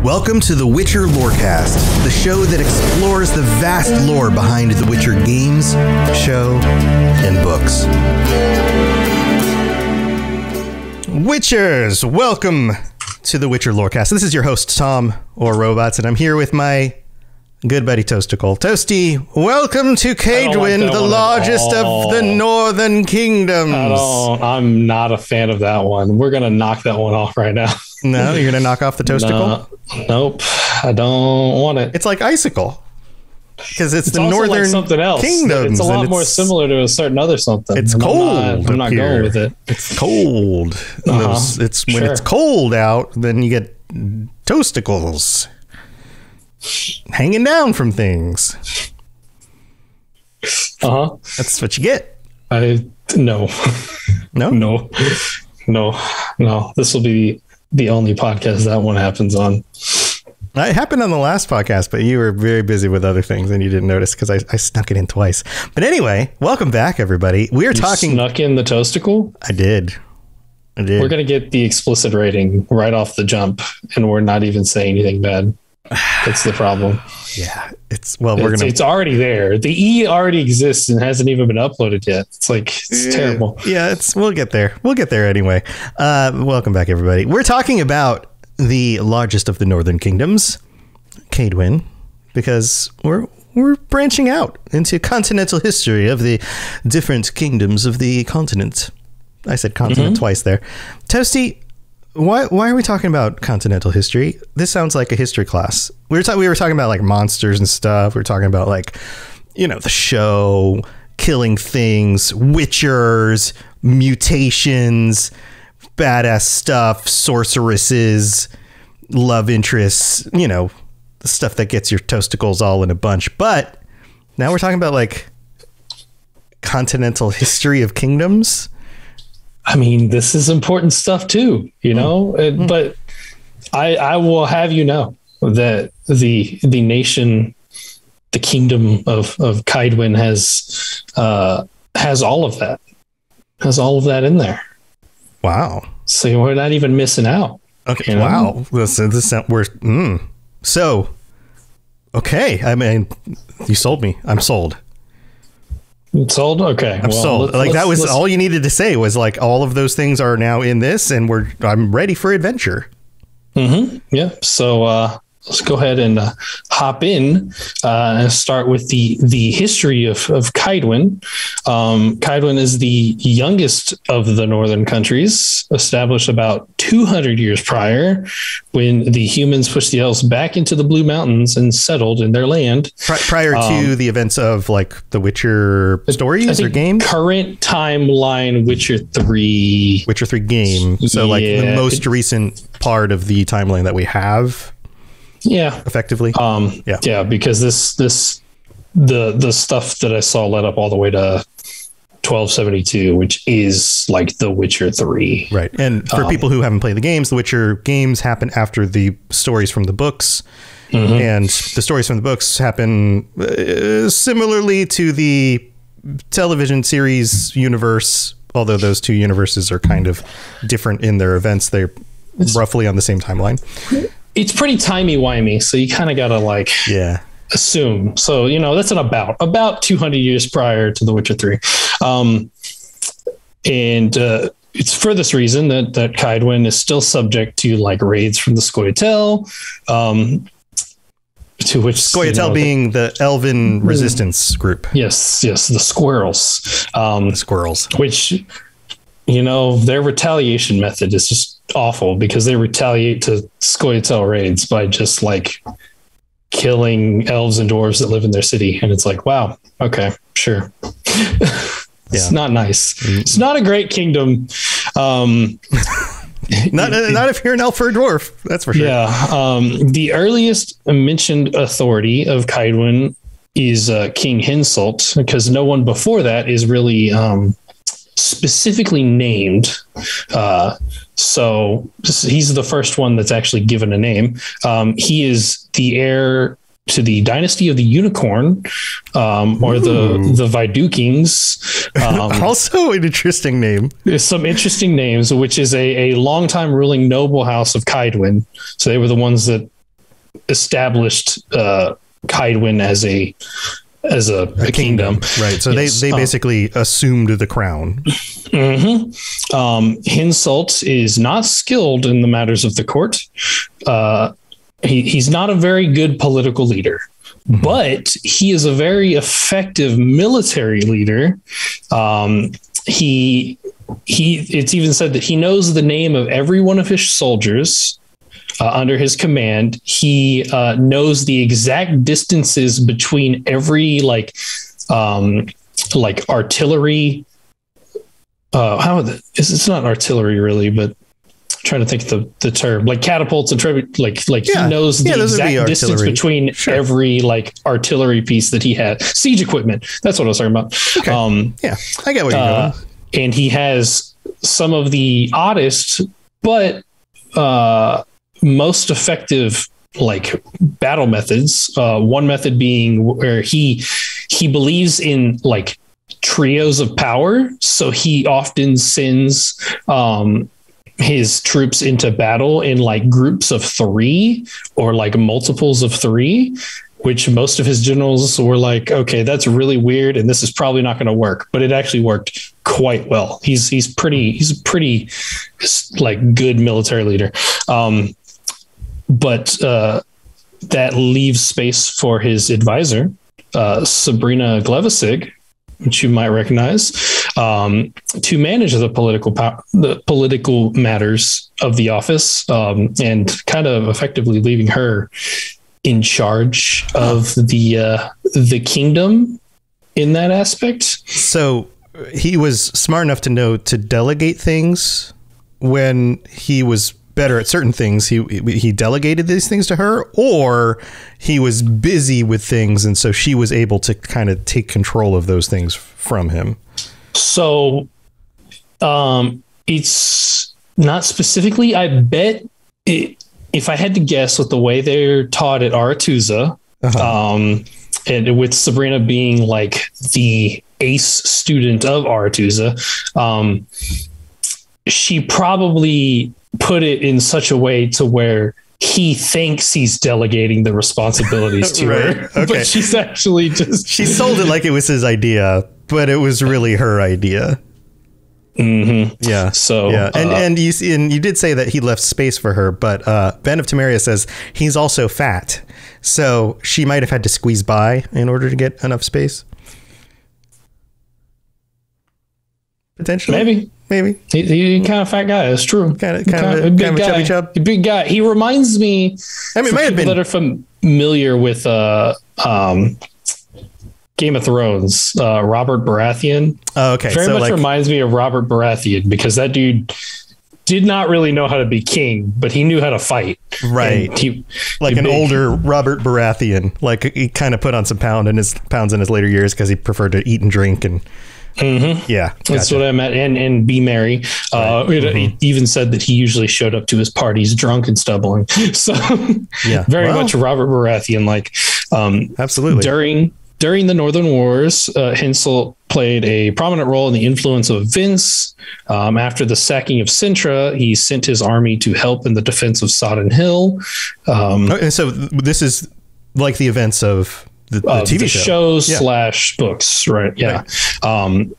Welcome to the Witcher Lorecast, the show that explores the vast lore behind the Witcher games, show, and books. Witchers, welcome to the Witcher Lorecast. This is your host, Tom, or Robots, and I'm here with my good buddy Toasticle. Toasty, welcome to Kaedwen, the largest of the Northern Kingdoms. I'm not a fan of that one. We're going to knock that one off right now. No, you're going to knock off the Toasticle? Nope, I don't want it. It's like Icicle. Because it's the also Northern like something else. Kingdoms. It's a lot more similar to a certain other something. It's cold. I'm not going with it. It's cold. When it's cold out, then you get Toasticles hanging down from things. That's what you get. No. This will be the only podcast that one happens on. It happened on the last podcast, but you were very busy with other things and you didn't notice because I snuck it in twice. But anyway, welcome back, everybody. You snuck in the Toasticle? I did. We're going to get the explicit rating right off the jump, and we're not even saying anything bad. That's the problem. Yeah, it's already there. The E already exists and hasn't even been uploaded yet. It's terrible. Yeah, we'll get there. We'll get there anyway. Welcome back, everybody. We're talking about the largest of the Northern Kingdoms, Kaedwen, because we're branching out into continental history of the different kingdoms of the continent. I said continent twice there. Toasty, why are we talking about continental history? This sounds like a history class. We were talking about like monsters and stuff. We were talking about like, the show, killing things, witchers, mutations, badass stuff, sorceresses, love interests, the stuff that gets your Toasticles all in a bunch. But now we're talking about like continental history of kingdoms. I mean, this is important stuff too, but I will have you know that the nation, the kingdom of Kaedwen has all of that, in there. Wow. So we're not even missing out. Okay. Wow. Okay. I mean, you sold me. I'm sold. Sold? Okay. I'm sold. That was all you needed to say was like all of those things are now in this and I'm ready for adventure. Yeah. So let's go ahead and hop in and start with the history of Kaedwen. Kaedwen is the youngest of the northern countries, established about 200 years prior, when the humans pushed the elves back into the Blue Mountains and settled in their land. Prior to the events of like the Witcher stories or games? Current timeline, Witcher 3. Witcher 3 game. So like the most recent part of the timeline that we have. Yeah, effectively. Because the stuff that I saw led up all the way to 1272, which is like The Witcher 3. Right. And for people who haven't played the games, the Witcher games happen after the stories from the books. And the stories from the books happen similarly to the television series universe, although those two universes are kind of different in their events. They're roughly on the same timeline. It's pretty timey-wimey, so you kind of got to assume. So, that's an about 200 years prior to The Witcher 3. And it's for this reason that Kaedwen is still subject to like raids from the Scoia'tael, to which Scoia'tael being the Elven resistance group. Yes, the squirrels. The squirrels. Which, their retaliation method is just awful because they retaliate to Scoia'tael raids by just like killing elves and dwarves that live in their city. And it's like, wow, okay, sure. It's not nice. It's not a great kingdom. Not if you're an elf or a dwarf, that's for sure. Yeah. The earliest mentioned authority of Kaedwen is King Hinsalt, because no one before that is really specifically named. So he's the first one that's actually given a name. He is the heir to the dynasty of the Unicorn, or the Vidukings. Also an interesting name. There's some interesting names, which is a longtime ruling noble house of Kaedwen. So they were the ones that established Kaedwen as a kingdom. Right. So yes. they basically assumed the crown. Mm-hmm. Hinsalt is not skilled in the matters of the court. He's not a very good political leader, but he is a very effective military leader. It's even said that he knows the name of every one of his soldiers under his command. He knows the exact distances between every artillery. It's not artillery really, but I'm trying to think of the term, like catapults and he knows the exact distance between every artillery piece that he had. Siege equipment. That's what I was talking about. Okay. I get what you're doing. And he has some of the oddest, but most effective battle methods. One method being where he believes in trios of power. So he often sends his troops into battle in groups of 3 or multiples of 3, which most of his generals were okay, that's really weird, and this is probably not going to work. But it actually worked quite well. He's a pretty good military leader. But that leaves space for his advisor, Sabrina Glevissig, which you might recognize, to manage the political matters of the office, and kind of effectively leaving her in charge of the kingdom in that aspect. So he was smart enough to know to delegate things when he was better at certain things. He delegated these things to her, or he was busy with things, and so she was able to kind of take control of those things from him. So it's not specifically, I bet if I had to guess, with the way they're taught at Aretuza, and with Sabrina being the ace student of Aretuza, she probably put it in such a way to where he thinks he's delegating the responsibilities to her, but she's actually she sold it like it was his idea, but it was really her idea. Mm-hmm. Yeah. So and you did say that he left space for her, but Ben of Temeria says he's also fat, so she might have had to squeeze by in order to get enough space. Potentially, maybe he's kind of fat guy. That's true. Kind of a big guy. Chubby. A big guy. He reminds me. It might have been that are familiar with Game of Thrones. Robert Baratheon. Oh, okay. Very much reminds me of Robert Baratheon, because that dude did not really know how to be king, but he knew how to fight. Right. An older Robert Baratheon. He kind of put on some pounds in his later years because he preferred to eat and drink and. Mm-hmm. Yeah, gotcha. That's what I meant, and be merry. He even said that he usually showed up to his parties drunk and stumbling. So, very much Robert Baratheon absolutely. During the Northern Wars, Hinsalt played a prominent role in the influence of events. After the sacking of Sintra, he sent his army to help in the defense of Sodden Hill. And so this is like the events of the TV shows / books, right? Yeah. And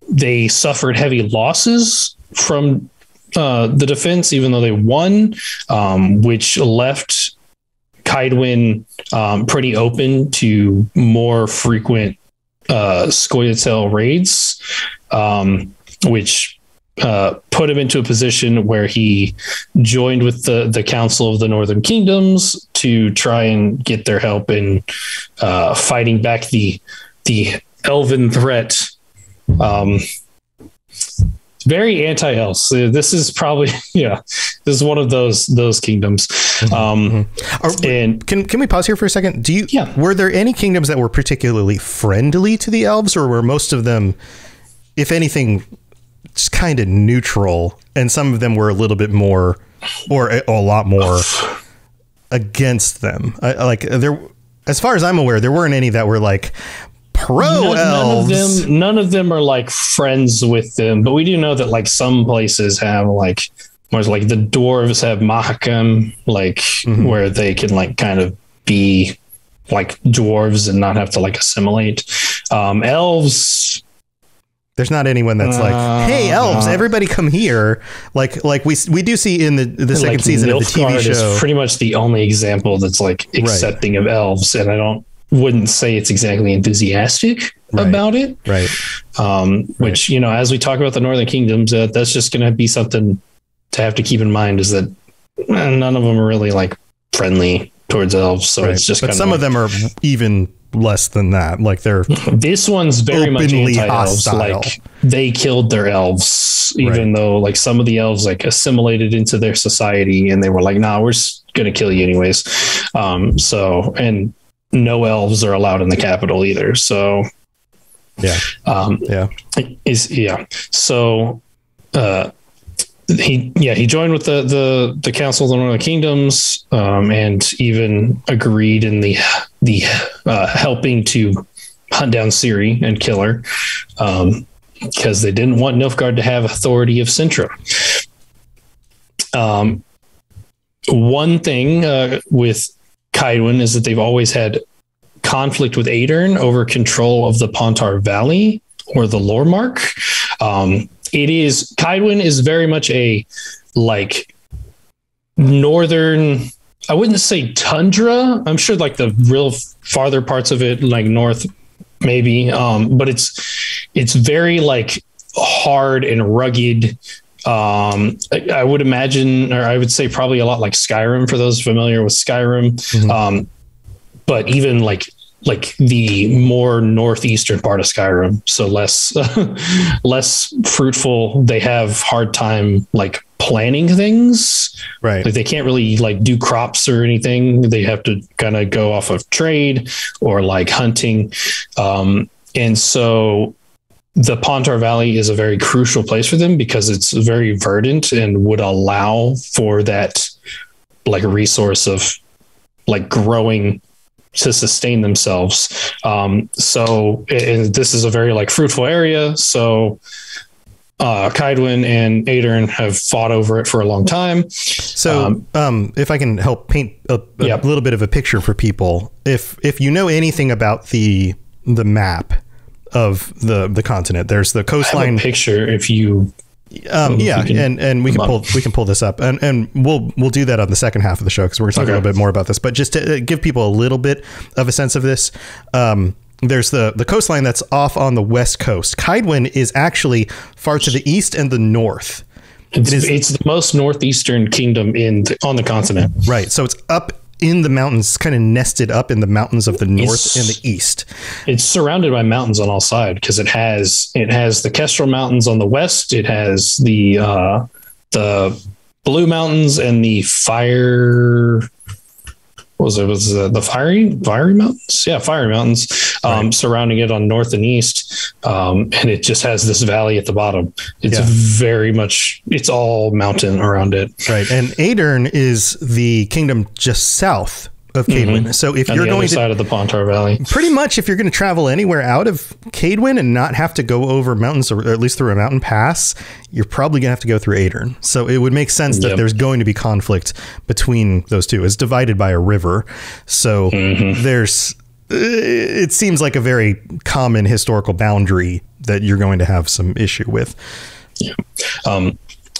they suffered heavy losses from the defense, even though they won, which left Kaedwen pretty open to more frequent Scoia'tael raids, which put him into a position where he joined with the Council of the Northern Kingdoms to try and get their help in fighting back the elven threat. Very anti-elves. This is probably this is one of those kingdoms. And can we pause here for a second? Were there any kingdoms that were particularly friendly to the elves, or were most of them, if anything, just kind of neutral, and some of them were a little bit more, or a lot more, against them? As far as I'm aware, there weren't any that were pro-elves. None of them are friends with them, but we do know that some places have whereas like the dwarves have Mahakam, like where they can like kind of be like dwarves and not have to like assimilate. Elves, there's not anyone that's like, hey, elves, everybody come here. Like we do see in the second season of the TV show. Is pretty much the only example that's like accepting of elves, and I wouldn't say it's exactly enthusiastic about it. Right. Which, you know, as we talk about the Northern Kingdoms, that's just going to be something to have to keep in mind, is that none of them are really like friendly towards elves. So it's just but some of them are even less than that. Like this one's very much anti-elves. Hostile. Like they killed their elves, even though like some of the elves like assimilated into their society, and they were like, nah, we're just going to kill you anyways. And no elves are allowed in the capital either. So So he joined with the Council of the Northern Kingdoms, and even agreed in the helping to hunt down Ciri and kill her, because they didn't want Nilfgaard to have authority of Sintra. One thing with Kaedwen is that they've always had conflict with Aedern over control of the Pontar Valley or the Lormark. Kaedwen is very much a like northern, I wouldn't say tundra. I'm sure like the real farther parts of it, like north maybe. But it's very like hard and rugged. I would imagine, or I would say probably a lot like Skyrim for those familiar with Skyrim. But even like the more northeastern part of Skyrim, so less fruitful. They have hard time like planning things. Right. Like they can't really like do crops or anything. They have to kind of go off of trade or like hunting. And so the Pontar Valley is a very crucial place for them because it's very verdant and would allow for that like resource of like growing to sustain themselves. And this is a very like fruitful area. So Kaedwen and Aedern have fought over it for a long time. So if I can help paint a little bit of a picture for people, if you know anything about the map of the continent, there's the coastline. I have a picture if you and we can pull this up, and we'll do that on the second half of the show, because we're going to talk a little bit more about this. But just to give people a little bit of a sense of this, there's the coastline that's off on the west coast. Kaedwen is actually far to the east and the north. It's the most northeastern kingdom on the continent. Right. So it's up in the mountains, kind of nested up in the mountains of the north and the east. It's surrounded by mountains on all sides, because it has the Kestrel Mountains on the west. It has the Blue Mountains and the Fire. Was the Fiery Mountains? Yeah, Fiery Mountains surrounding it on north and east, and it just has this valley at the bottom. It's very much, it's all mountain around it. Right, and Aedern is the kingdom just south of Kaedwen. So if you're going to side of the Pontar Valley, pretty much if you're going to travel anywhere out of Kaedwen and not have to go over mountains, or at least through a mountain pass, you're probably going to have to go through Aedern. So it would make sense that there's going to be conflict between those two. It's divided by a river. So it seems like a very common historical boundary that you're going to have some issue with. Yeah.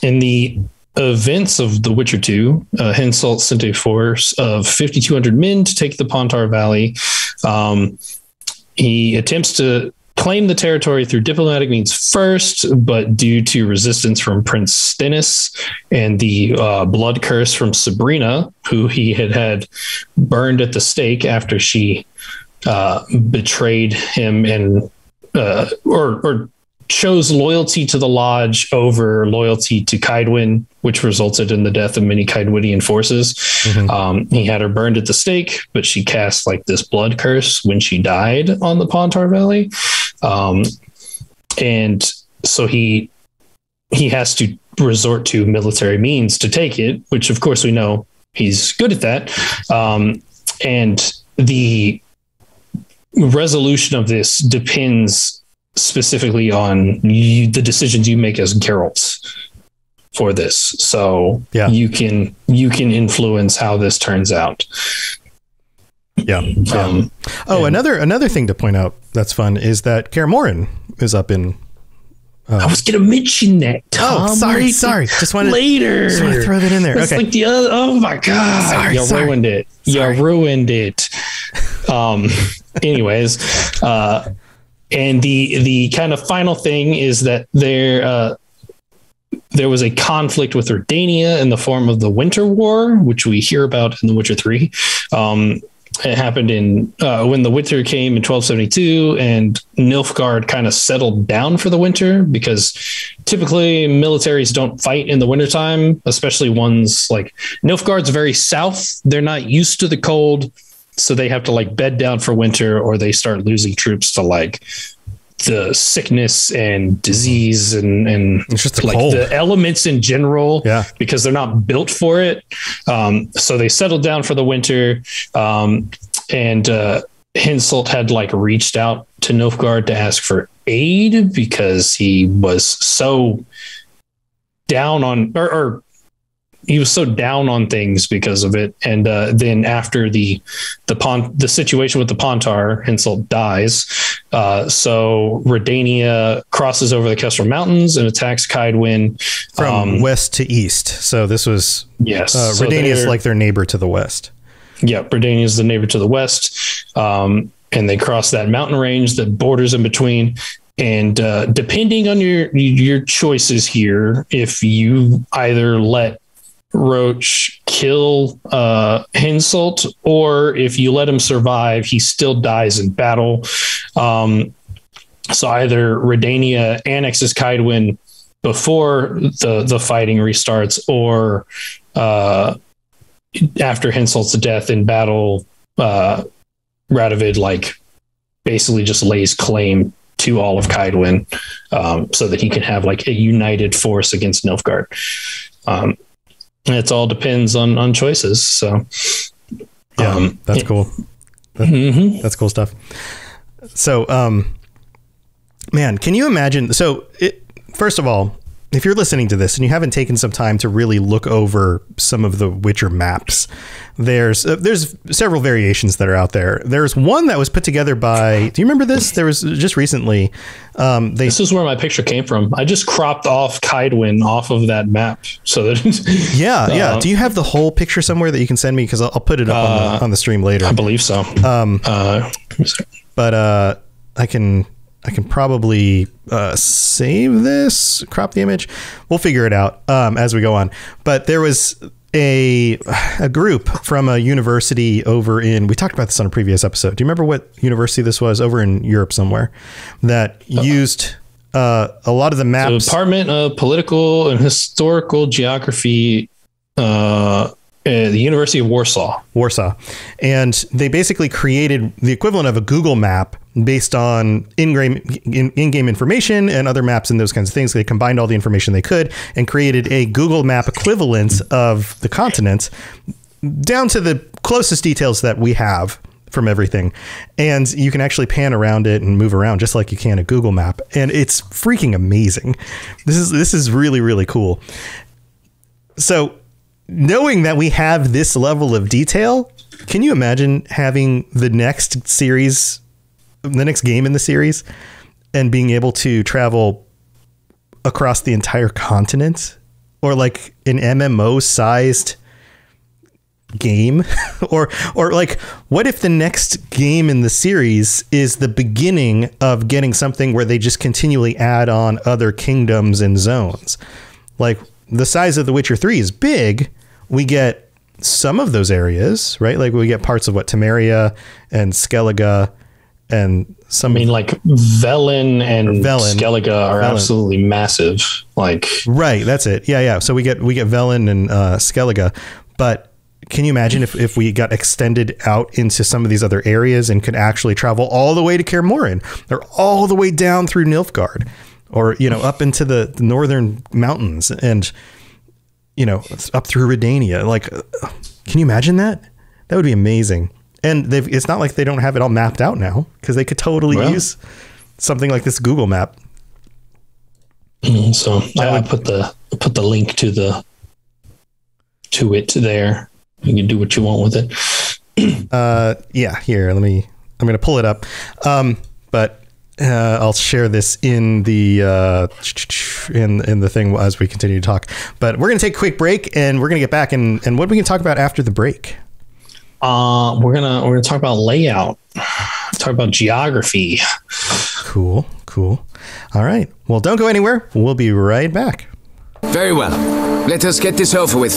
In the events of The Witcher 2, Hinsalt sent a force of 5,200 men to take the Pontar Valley. He attempts to claim the territory through diplomatic means first, but due to resistance from Prince Stennis and the blood curse from Sabrina, who he had burned at the stake after she betrayed him and or chose loyalty to the Lodge over loyalty to Kaedwen, which resulted in the death of many Kaedwenian forces. He had her burned at the stake, but she cast like this blood curse when she died on the Pontar Valley. And so he has to resort to military means to take it, which of course we know he's good at that. And the resolution of this depends specifically on the decisions you make as Geralt. for this. So Yeah. you can influence how this turns out. Yeah. Another thing to point out that's fun is that Kaer Morhen is up in. I was going to mention that. Tom. Sorry. Just wanted later. Just want to throw that in there. It's okay. like the other. Oh my God! Ruined it. Sorry. You ruined it. Anyways, and the kind of final thing is that there was a conflict with Redania in the form of the Winter War, which we hear about in The Witcher 3. It happened when the winter came in 1272, and Nilfgaard kind of settled down for the winter, because typically militaries don't fight in the wintertime, especially ones like Nilfgaard's very south. They're not used to the cold, so they have to like bed down for winter, or they start losing troops to like the sickness and disease and it's just like cold. The elements in general, because they're not built for it. So they settled down for the winter. And Hinsalt had like reached out to Nilfgaard to ask for aid, because he was so down on, or he was so down on things because of it. And then after the situation with the Pontar, Hinsalt dies. So Redania crosses over the Kestrel Mountains and attacks Kaedwen from west to east. So this was Redania is like their neighbor to the west. Yeah, Redania is the neighbor to the west, and they cross that mountain range that borders in between. And depending on your choices here, if you either let Roach kill Hinsalt, or if you let him survive, he still dies in battle. So either Redania annexes Kaedwen before the fighting restarts, or after Hinsalt's death in battle, Radovid like basically just lays claim to all of Kaedwen, so that he can have like a united force against Nilfgaard. It all depends on choices. So, that's cool. That's cool stuff. So, man, can you imagine? So, first of all, if you're listening to this and you haven't taken some time to really look over some of the Witcher maps, there's several variations that are out there. There's one that was put together by, do you remember this? There was just recently. This is where my picture came from. I just cropped off Kaedwen off of that map. So that yeah. Do you have the whole picture somewhere that you can send me? Because I'll put it up on the stream later. I believe so. But I can probably save this, crop the image. We'll figure it out as we go on. But there was a group from a university over in, we talked about this on a previous episode. Do you remember what university this was? Over in Europe somewhere, that used a lot of the maps. The Department of Political and Historical Geography, the University of Warsaw. And they basically created the equivalent of a Google map based on in-game information and other maps and those kinds of things. They combined all the information they could and created a Google map equivalent of the continent down to the closest details that we have from everything. And you can actually pan around it and move around just like you can a Google map. And it's freaking amazing. This is really, really cool. So knowing that we have this level of detail, can you imagine having the next game in the series and being able to travel across the entire continent, or like an MMO sized game? or like, what if the next game in the series is the beginning of getting something where they just continually add on other kingdoms and zones? Like, the size of The Witcher 3 is big. We get some of those areas, right? Like, we get parts of Temeria and Skellige and some. I mean, like Velen and Skellige are absolutely massive. Like, right. That's it. Yeah. So we get Velen and Skellige, but can you imagine if we got extended out into some of these other areas and could actually travel all the way to Kaer Morhen, or all the way down through Nilfgaard, or, up into the northern mountains and, up through Redania? Like, can you imagine that? That would be amazing. And it's not like they don't have it all mapped out now, because they could totally use something like this Google map. So I put the link to it there. You can do what you want with it. Yeah, here, I'm going to pull it up. But I'll share this in the in the thing as we continue to talk. But we're going to take a quick break, and we're going to get back and what are we going to talk about after the break? We're gonna talk about layout, talk about geography. Cool. All right. Well, don't go anywhere. We'll be right back. Very well. Let us get this over with.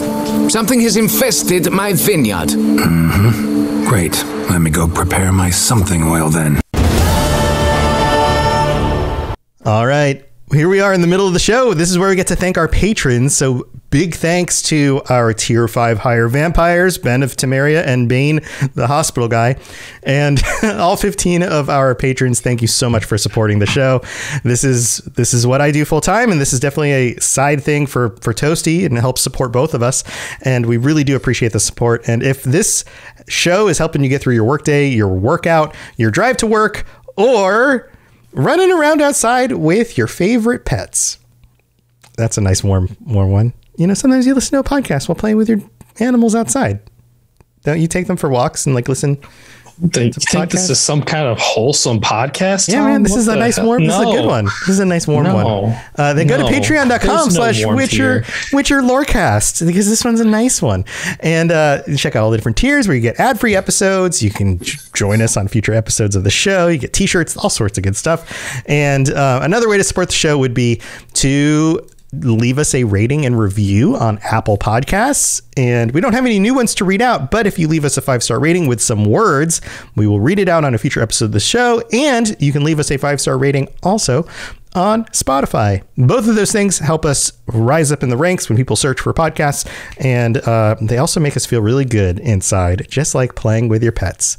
Something has infested my vineyard. Mm-hmm. Great. Let me go prepare my something oil then. All right. Here we are in the middle of the show. This is where we get to thank our patrons. So big thanks to our tier 5 higher vampires, Ben of Temeria and Bane, the hospital guy, and all 15 of our patrons. Thank you so much for supporting the show. This is what I do full time, and this is definitely a side thing for Toasty, and it helps support both of us. And we really do appreciate the support. And if this show is helping you get through your workday, your workout, your drive to work, or running around outside with your favorite pets. That's a nice warm one. You know, sometimes you listen to a podcast while playing with your animals outside. Don't you take them for walks and listen? You think this is some kind of wholesome podcast? Yeah, Tom? man, this is a nice warm. This is a good one. This is a nice warm one. Then go to patreon.com/Witcher Lorecast, because this one's a nice one. And check out all the different tiers where you get ad-free episodes. You can join us on future episodes of the show. You get t-shirts, all sorts of good stuff. And another way to support the show would be to leave us a rating and review on Apple Podcasts. And we don't have any new ones to read out, but if you leave us a 5-star rating with some words, we will read it out on a future episode of the show. And you can leave us a 5-star rating also on Spotify. Both of those things help us rise up in the ranks when people search for podcasts. And they also make us feel really good inside, just like playing with your pets.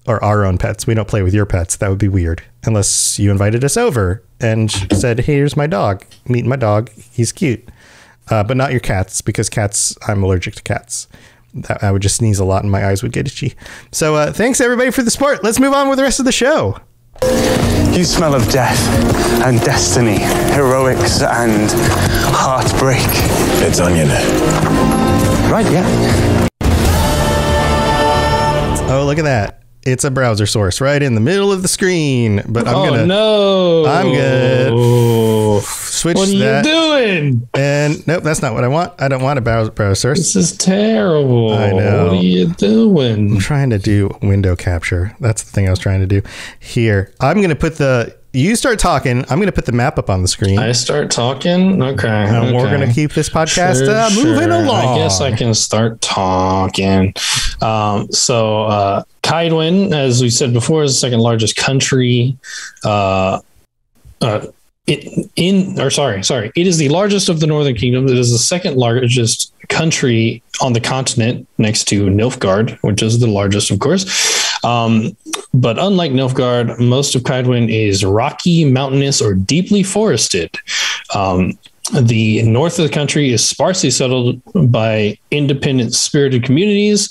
Or our own pets. We don't play with your pets. That would be weird. Unless you invited us over and said, hey, here's my dog. Meet my dog. He's cute. But not your cats, because cats, I'm allergic to cats. I would just sneeze a lot and my eyes would get itchy. So thanks everybody for the support. Let's move on with the rest of the show. You smell of death and destiny, heroics and heartbreak. It's onion. Right, yeah. Oh, look at that. It's a browser source right in the middle of the screen, but I'm gonna switch what are that. You doing? And nope, that's not what I want. I don't want a browser source. This is terrible. I know. What are you doing? I'm trying to do window capture. That's the thing I was trying to do. Here, I'm going to put you start talking. I'm going to put the map up on the screen. I start talking? Okay. And we're going to keep this podcast moving along. I guess I can start talking. Kaedwen, as we said before, is the second largest country. It is the largest of the Northern Kingdom. It is the second largest country on the continent, next to Nilfgaard, which is the largest, of course. But unlike Nilfgaard, most of Kaedwen is rocky, mountainous, or deeply forested. The north of the country is sparsely settled by independent, spirited communities.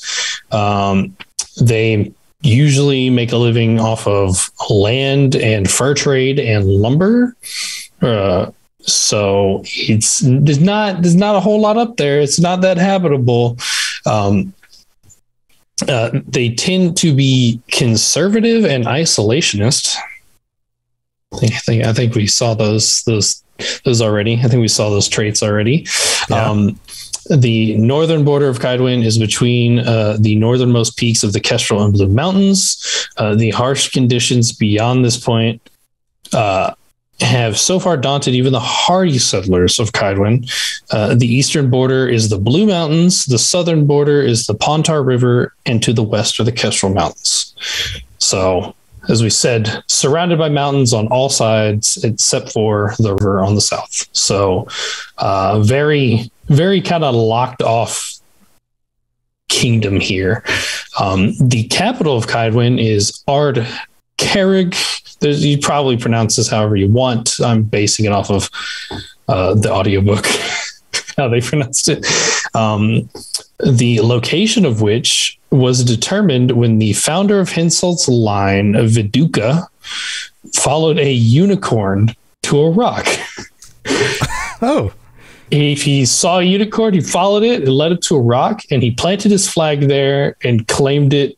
They usually make a living off of land and fur trade and lumber. So there's not a whole lot up there. It's not that habitable. They tend to be conservative and isolationist. I think we saw those already. I think we saw those traits already. Yeah. The northern border of Kaedwen is between the northernmost peaks of the Kestrel and Blue Mountains. The harsh conditions beyond this point have so far daunted even the hardy settlers of Kaedwen. The eastern border is the Blue Mountains. The southern border is the Pontar River, and to the west are the Kestrel Mountains. So, as we said, surrounded by mountains on all sides, except for the river on the south. So, very, very kind of locked off kingdom here. The capital of Kaedwen is Ard Carrig. You probably pronounce this however you want. I'm basing it off of the audiobook, how they pronounced it. The location of which was determined when the founder of Hinsalt's line, Viduka, followed a unicorn to a rock. Oh. If he saw a unicorn, he followed it and led it to a rock, and he planted his flag there and claimed the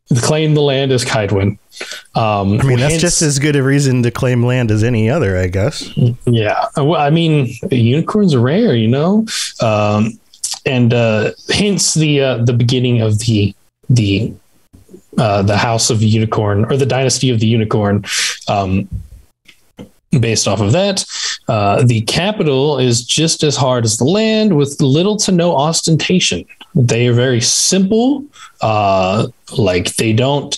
land as Kaedwen. I mean, that's just as good a reason to claim land as any other, I guess. Yeah. Well, I mean, unicorns are rare, you know? And hence the beginning of the House of Unicorn, or the Dynasty of the Unicorn. Based off of that, the capital is just as hard as the land, with little to no ostentation. They are very simple. Like they don't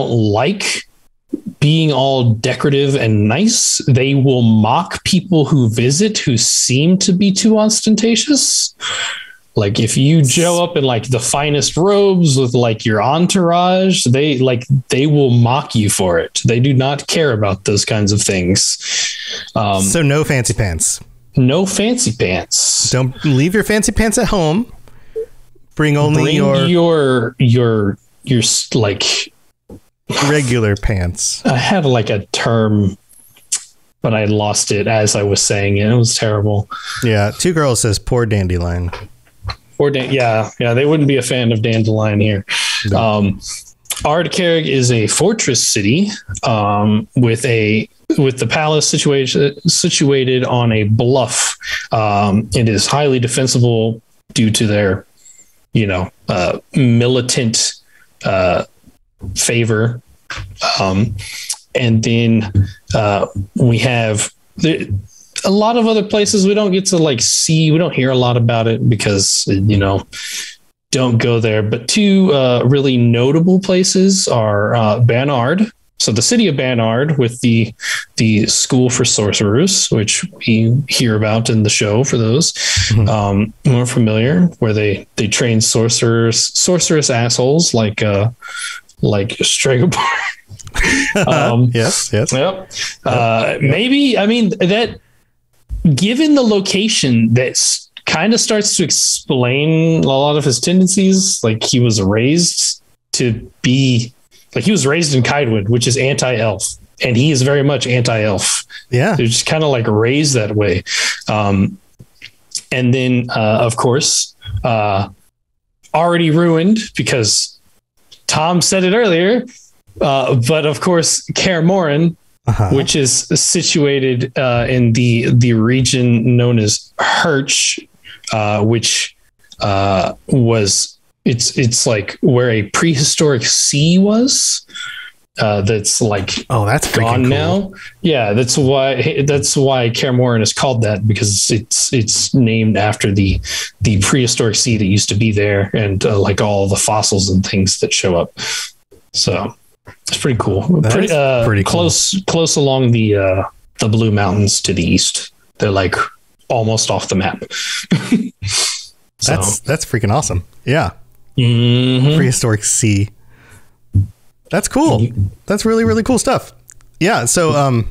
like being all decorative and nice. They will mock people who visit who seem to be too ostentatious. Like if you show up in like the finest robes with like your entourage, they will mock you for it. They do not care about those kinds of things. So no fancy pants. No fancy pants. Don't leave your fancy pants at home. Bring your like regular pants. I had like a term, but I lost it as I was saying it. It was terrible. Yeah. Two Girls says poor dandelion. Yeah, they wouldn't be a fan of dandelion here. No. Ardkerrig is a fortress city with the palace situated on a bluff. It is highly defensible due to their, militant favor. And then we have a lot of other places we don't get to like see. We don't hear a lot about it because, don't go there. But two really notable places are Bannard. So the city of Bannard with the school for sorcerers, which we hear about in the show for those more familiar, where they train sorceress assholes like Stragobor. Yes. Yep. Maybe, I mean, that given the location, that's kind of starts to explain a lot of his tendencies. Like he was raised in Kaedwen, which is anti-elf, and he is very much anti-elf. Yeah. They're just kind of like raised that way. And then, of course, already ruined because Tom said it earlier. But of course, Kaer Morhen, which is situated in the region known as Hirch, which was it's like where a prehistoric sea was. That's like that's gone cool. now. Yeah, that's why Kaer Morhen is called that, because it's named after the prehistoric sea that used to be there, and like all the fossils and things that show up. So it's pretty cool. Pretty close along the Blue Mountains to the east. They're like almost off the map. So. That's freaking awesome. Yeah. Mm-hmm. Prehistoric sea. That's cool. That's really, really cool stuff. Yeah. So,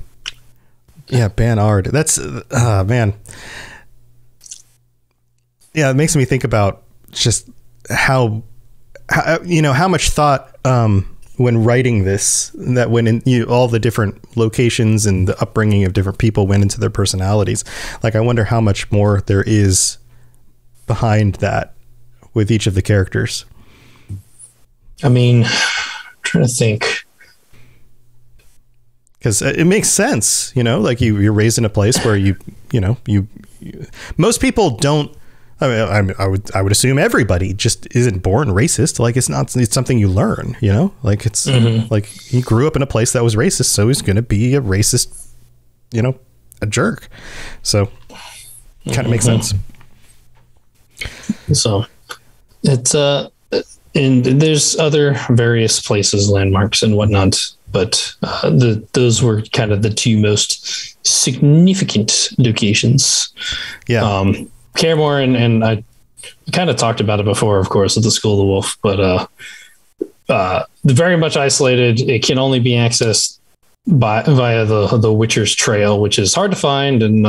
Bannard. That's, man. Yeah. It makes me think about just how much thought, when writing this, that went in all the different locations and the upbringing of different people went into their personalities. Like, I wonder how much more there is behind that with each of the characters. I mean, I'm trying to think, because it makes sense, like you're raised in a place where you most people don't. I mean, I would assume everybody just isn't born racist. Like it's something you learn, like it's like he grew up in a place that was racist, so he's going to be a racist, a jerk. So kind of makes sense. So it's, and there's other various places, landmarks and whatnot, but those were kind of the two most significant locations. Yeah. Kaer Morhen, and I kind of talked about it before, of course, at the School of the Wolf, but very much isolated. It can only be accessed via the Witcher's Trail, which is hard to find and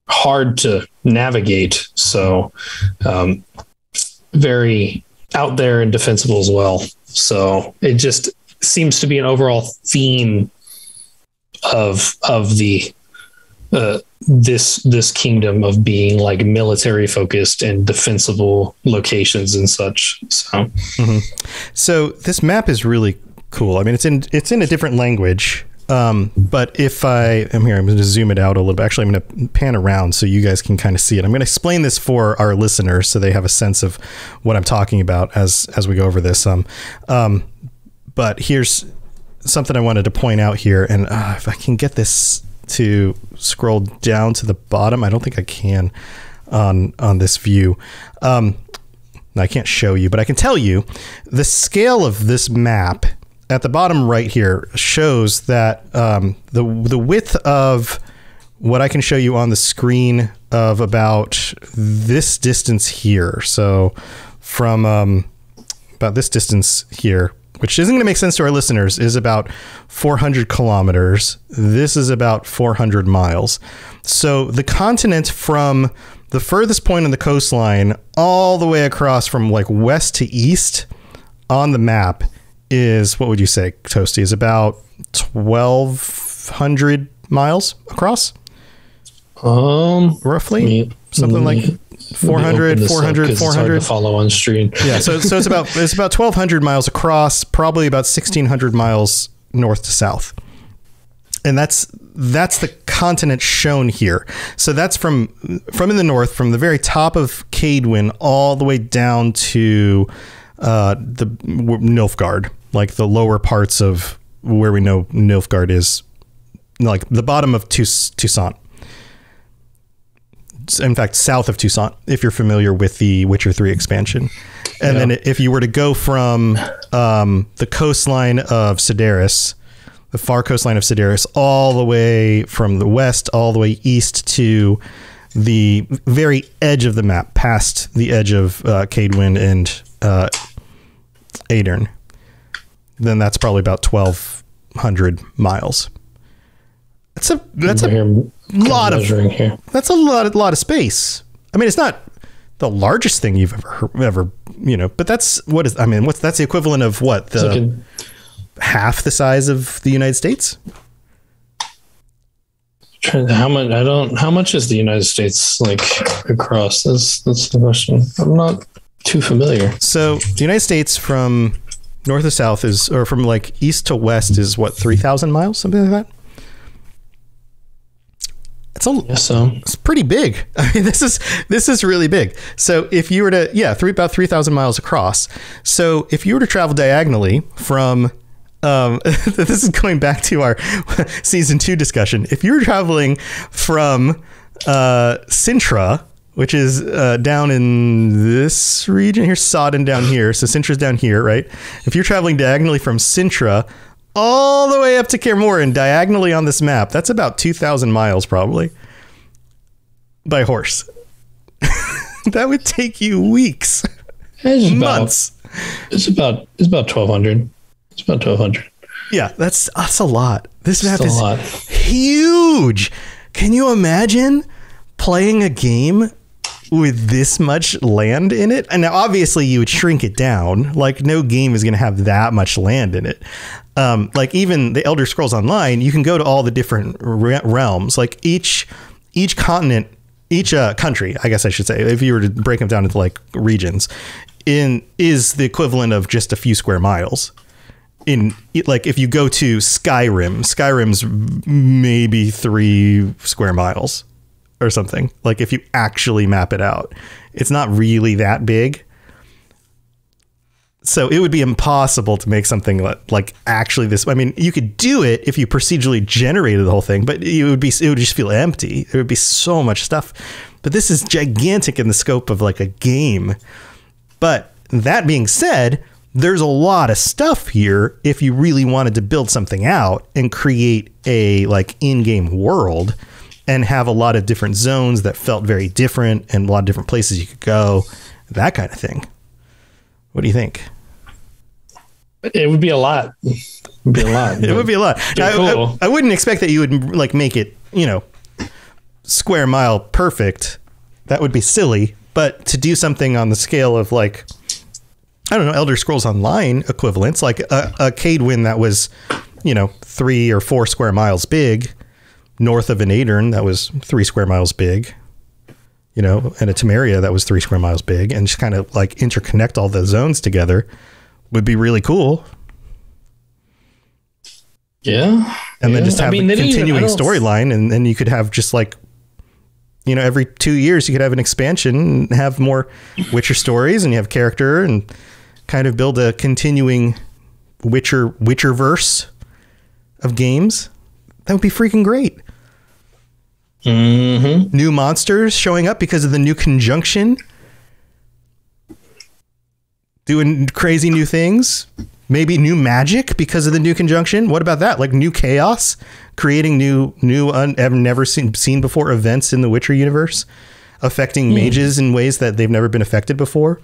hard to navigate. So very out there and defensible as well. So it just seems to be an overall theme of the this kingdom of being like military focused and defensible locations and such. So, so this map is really cool. I mean, it's in a different language. But if I'm going to zoom it out a little bit. Actually, I'm going to pan around so you guys can kind of see it. I'm going to explain this for our listeners so they have a sense of what I'm talking about as we go over this. But here's something I wanted to point out here. And if I can get this to scroll down to the bottom, I don't think I can on this view. I can't show you, but I can tell you the scale of this map at the bottom right here shows that the width of what I can show you on the screen of about this distance here. So from about this distance here, which isn't going to make sense to our listeners, is about 400 kilometers. This is about 400 miles. So the continent from the furthest point on the coastline all the way across from like west to east on the map is, what would you say, Toasty, is about 1,200 miles across? Roughly? Something like 400. It's hard to follow on screen. Yeah, so it's about 1,200 miles across, probably about 1,600 miles north to south. And that's the continent shown here. So that's from in the north, from the very top of Kaedwen all the way down to the Nilfgaard, like the lower parts of where we know Nilfgaard is, like the bottom of Toussaint. In fact, south of Toussaint, if you're familiar with the Witcher 3 expansion. And then if you were to go from the coastline of Sedaris, the far coastline of Sedaris, all the way from the west, all the way east to the very edge of the map, past the edge of Kaedwen and Aedirn, then that's probably about 1,200 miles. That's a lot of space. I mean, it's not the largest thing you've ever, but that's the equivalent of what, half the size of the United States? How much is the United States like across? That's the question. I'm not too familiar. So the United States from north to south or from like east to west is what, 3,000 miles, something like that? It's pretty big. I mean, this is really big. So if you were to, about 3,000 miles across. So if you were to travel diagonally from, this is going back to our season 2 discussion. If you were traveling from Sintra, which is down in this region here, Sodden down here. So Sintra's down here, right? If you're traveling diagonally from Sintra all the way up to Kaer Morhen, diagonally on this map, that's about 2,000 miles probably by horse. That would take you weeks, months. It's about 1,200. It's about 1,200. Yeah, that's a lot. This map is huge. Can you imagine playing a game with this much land in it? And now obviously you would shrink it down. Like no game is going to have that much land in it. Like even the Elder Scrolls Online, you can go to all the different realms. Like each continent, each country, I guess I should say, if you were to break them down into like regions, is the equivalent of just a few square miles. Like if you go to Skyrim's maybe 3 square miles or something. Like if you actually map it out, it's not really that big. So it would be impossible to make something like actually this. I mean, you could do it if you procedurally generated the whole thing, but it would just feel empty. There would be so much stuff, but this is gigantic in the scope of like a game. But that being said, there's a lot of stuff here if you really wanted to build something out and create a like in-game world and have a lot of different zones that felt very different and a lot of different places you could go, that kind of thing. What do you think? It would be a lot. It would be a lot. It would be a lot. Cool. I wouldn't expect that you would like make it, square mile perfect. That would be silly. But to do something on the scale of like, I don't know, Elder Scrolls Online equivalents, like a Kaedwen that was, 3 or 4 square miles big, north of an Aedirn that was 3 square miles big, and a Temeria that was 3 square miles big, and just kind of like interconnect all the zones together would be really cool. Yeah. And then just have a continuing storyline, and then you could have just like, every 2 years you could have an expansion and have more Witcher stories, and you have character and kind of build a continuing Witcher verse of games. That would be freaking great. Mm-hmm. New monsters showing up because of the new conjunction, doing crazy new things. Maybe new magic because of the new conjunction. What about that? Like new chaos, creating new I've never seen before events in the Witcher universe, affecting mages in ways that they've never been affected before,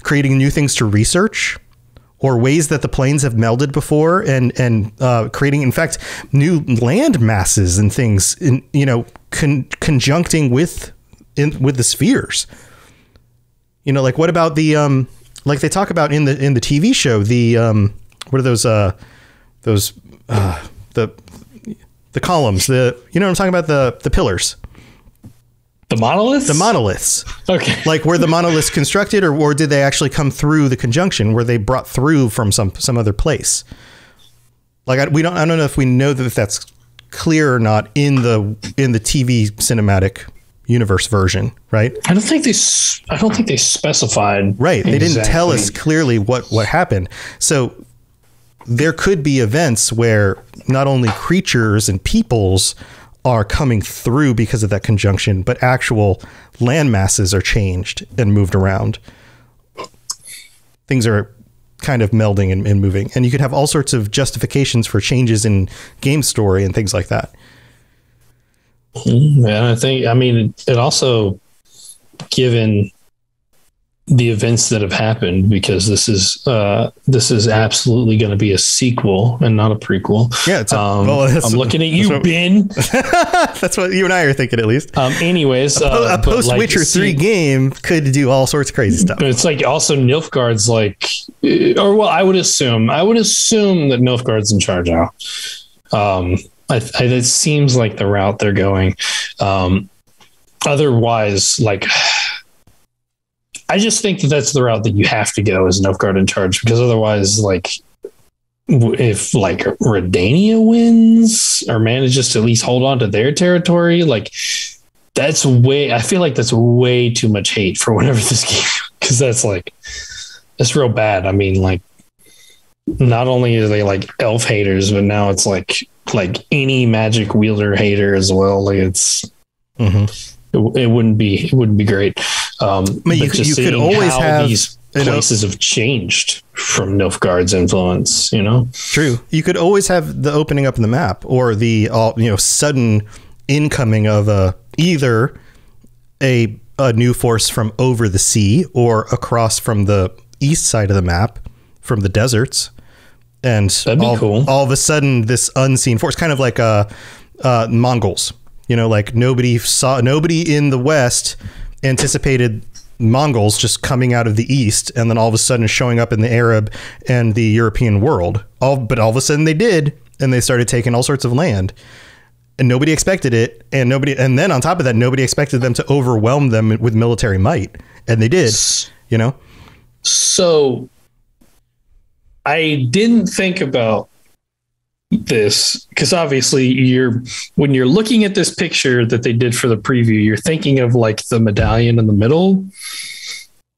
creating new things to research, or ways that the planes have melded before, and creating, in fact, new land masses and things, conjuncting with the spheres. Like what about the like they talk about in the TV show, the what are those the columns, what I'm talking about, the pillars, the monoliths. Okay. Like, were the monoliths constructed, or did they actually come through the conjunction? Were they brought through from some other place? Like, I don't know if we know that that's clear or not in the TV cinematic universe version, right? I don't think they specified. Right. They didn't tell us clearly what happened. So there could be events where not only creatures and peoples are coming through because of that conjunction, but actual land masses are changed and moved around. Things are kind of melding and moving, and you could have all sorts of justifications for changes in game story and things like that. Yeah, I mean, it also, given the events that have happened, because this is absolutely going to be a sequel and not a prequel. Yeah, I'm looking at you, Ben. That's what you and I are thinking, at least. Anyways, a post Witcher 3 game could do all sorts of crazy stuff. But it's like also Nilfgaard's like, I would assume that Nilfgaard's in charge now. It seems like the route they're going. Otherwise, like, I just think that that's the route that you have to go, as Nilfgaard in charge, because otherwise, like, if like Redania wins or manages to at least hold on to their territory, like, I feel like that's way too much hate for whatever this game, because that's real bad. I mean, like, not only are they like elf haters, but now it's like any magic wielder hater as well. Like, it's it wouldn't be great. But you could always have these places have changed from Nilfgaard's influence. True. You could always have the opening up in the map, or the sudden incoming of either a new force from over the sea or across from the east side of the map from the deserts. And that'd be cool. All of a sudden, this unseen force, kind of like Mongols. Like nobody in the West anticipated Mongols just coming out of the East, and then all of a sudden showing up in the Arab and the European world. But all of a sudden they did, and they started taking all sorts of land, and nobody expected it, and then on top of that, nobody expected them to overwhelm them with military might, and they did. So I didn't think about this, because obviously when you're looking at this picture that they did for the preview, you're thinking of like the medallion in the middle.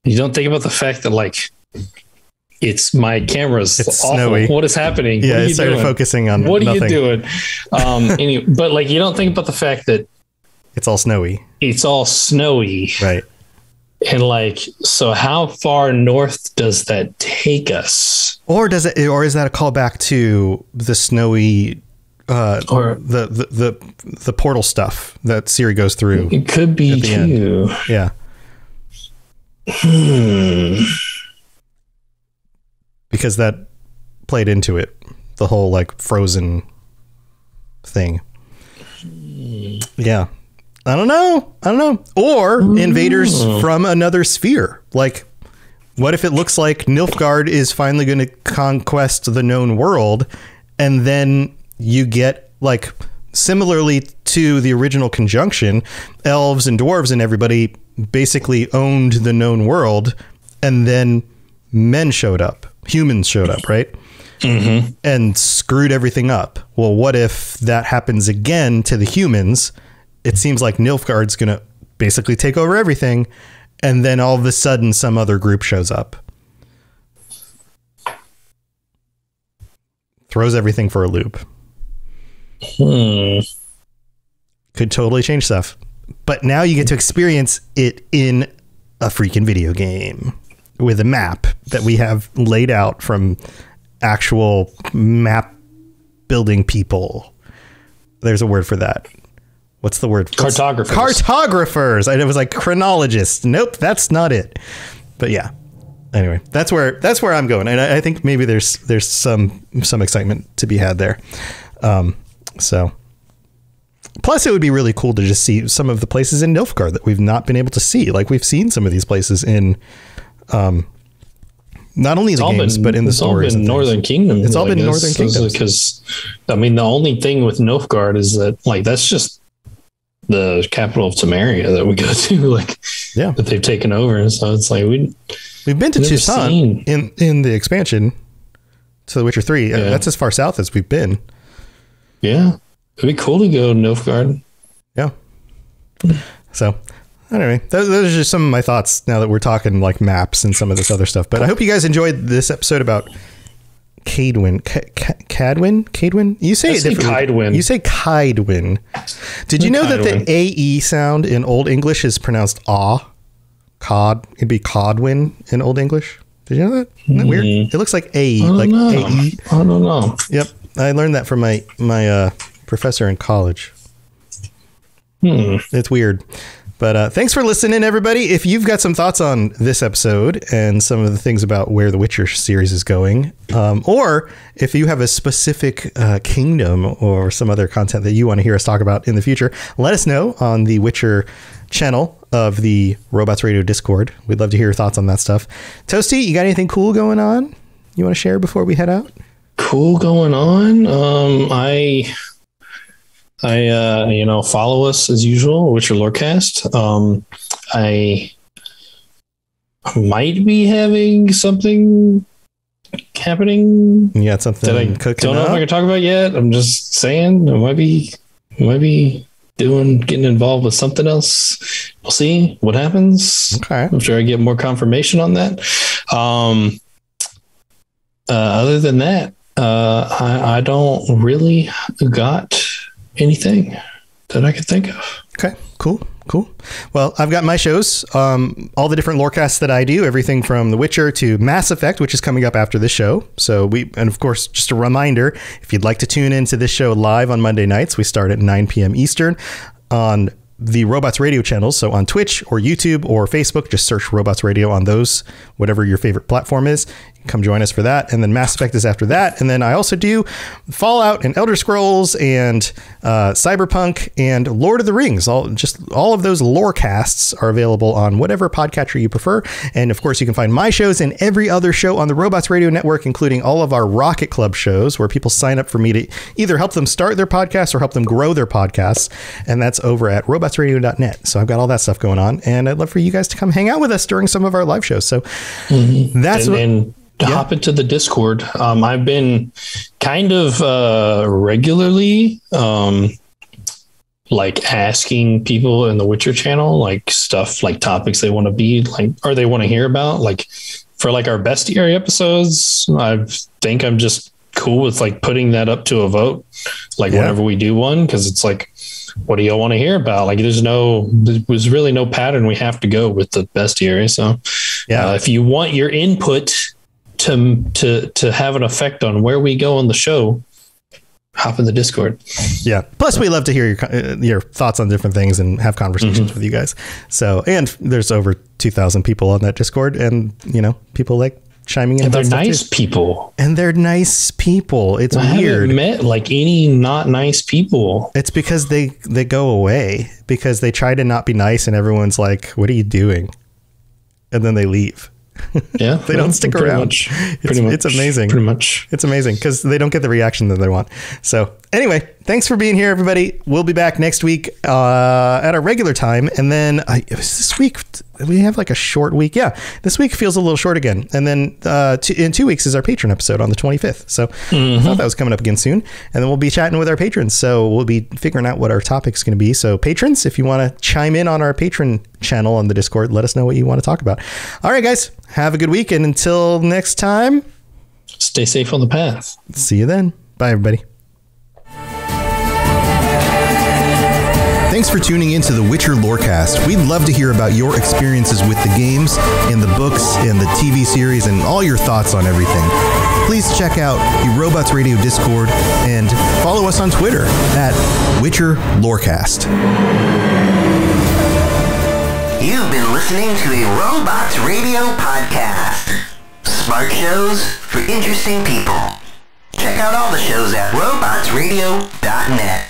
You don't think about the fact that like my camera's it's awful. Snowy. What is happening? Yeah, it started focusing on what nothing. Are you doing? Anyway, but like, you don't think about the fact that it's all snowy. Right. And like, so how far north does that take us? Or is that a callback to the snowy, or the portal stuff that Ciri goes through? It could be too. End. Yeah. Because that played into it, the whole like frozen thing. Yeah. I don't know. Or invaders from another sphere. Like, what if it looks like Nilfgaard is finally going to conquest the known world, and then you get like similarly to the original conjunction, elves and dwarves and everybody basically owned the known world, and then men showed up, humans showed up, right? Mm-hmm. And screwed everything up. Well, what if that happens again to the humans? It seems like Nilfgaard's going to basically take over everything, and then all of a sudden some other group shows up. Throws everything for a loop. Could totally change stuff. But now you get to experience it in a freaking video game with a map that we have laid out from actual map building people. There's a word for that. What's the word? Cartographers. Cartographers. I was like chronologists. Nope, that's not it. But yeah. Anyway, that's where I'm going, and I think maybe there's some excitement to be had there. So, plus it would be really cool to just see some of the places in Nilfgaard that we've not been able to see. Like we've seen some of these places in, not only the games but in the stories. It's all been Northern Kingdom. It's all been Northern Kingdom. Because I mean, the only thing with Nilfgaard is that like that's just the capital of Temeria that we go to, like that they've taken over. So it's like we've been to Tucson in the expansion to The Witcher 3. Yeah. That's as far south as we've been. Yeah, it'd be cool to go to Nilfgaard. Yeah. So anyway, those are just some of my thoughts now that we're talking like maps and some of this other stuff. But I hope you guys enjoyed this episode about Kaedwen. Kaedwen? You say it differently. Kaedwen. You say Kaedwen. Did you know that the AE sound in Old English is pronounced ah? Cod. It'd be Codwin in Old English. Did you know that? Isn't that weird? It looks like AE. Like AE. I don't know. Yep. I learned that from my professor in college. It's weird. But thanks for listening, everybody. If you've got some thoughts on this episode and some of the things about where the Witcher series is going, or if you have a specific kingdom or some other content that you want to hear us talk about in the future, let us know on the Witcher channel of the Robots Radio Discord. We'd love to hear your thoughts on that stuff. Toasty, you got anything cool going on you want to share before we head out? Cool going on. I follow us as usual, Witcher Lorecast. I might be having something happening. You got something that I don't know if I can talk about yet. I'm just saying I might be getting involved with something else. We'll see what happens. Okay. I'm sure I get more confirmation on that. Other than that, I don't really got anything that I could think of. Okay, cool. Well, I've got my shows, all the different Lorecasts that I do, everything from The Witcher to Mass Effect, which is coming up after this show. And of course, just a reminder, if you'd like to tune into this show live on Monday nights, we start at 9 p.m. Eastern on the Robots Radio channels. So on Twitch or YouTube or Facebook, just search Robots Radio on those, whatever your favorite platform is. Come join us for that. And then Mass Effect is after that. And then I also do Fallout and Elder Scrolls and Cyberpunk and Lord of the Rings. All of those Lorecasts are available on whatever podcatcher you prefer. And of course, you can find my shows and every other show on the Robots Radio Network, including all of our Rocket Club shows, where people sign up for me to either help them start their podcasts or help them grow their podcasts. And that's over at robotsradio.net. So I've got all that stuff going on. And I'd love for you guys to come hang out with us during some of our live shows. So that's hop into the Discord. I've been kind of regularly like asking people in the Witcher channel like stuff, like topics they want to be like, or they want to hear about, like for like our bestiary episodes. I think I'm just cool with like putting that up to a vote, like whenever we do one, because it's like, what do y'all want to hear about? Like there was really no pattern we have to go with the bestiary. So if you want your input to have an effect on where we go on the show, hop in the Discord. Yeah. Plus we love to hear your thoughts on different things and have conversations with you guys. So, and there's over 2,000 people on that Discord, and people like chiming in. And they're nice people. And they're nice people. It's weird. I haven't met like any not nice people. It's because they go away because they try to not be nice, and everyone's like, what are you doing? And then they leave. Yeah, they don't stick around. It's amazing. Pretty much. It's amazing because they don't get the reaction that they want. So anyway, Thanks for being here, everybody. We'll be back next week at our regular time. And then this week, we have like a short week. Yeah, this week feels a little short again. And then in 2 weeks is our Patron episode on the 25th. So I thought that was coming up again soon. And then we'll be chatting with our patrons. So we'll be figuring out what our topic's going to be. So patrons, if you want to chime in on our Patron channel on the Discord, let us know what you want to talk about. All right, guys, have a good week. And until next time, stay safe on the path. See you then. Bye, everybody. Thanks for tuning in to the Witcher Lorecast. We'd love to hear about your experiences with the games and the books and the TV series and all your thoughts on everything. Please check out the Robots Radio Discord and follow us on Twitter at Witcher Lorecast. You've been listening to a Robots Radio podcast. Smart shows for interesting people. Check out all the shows at robotsradio.net.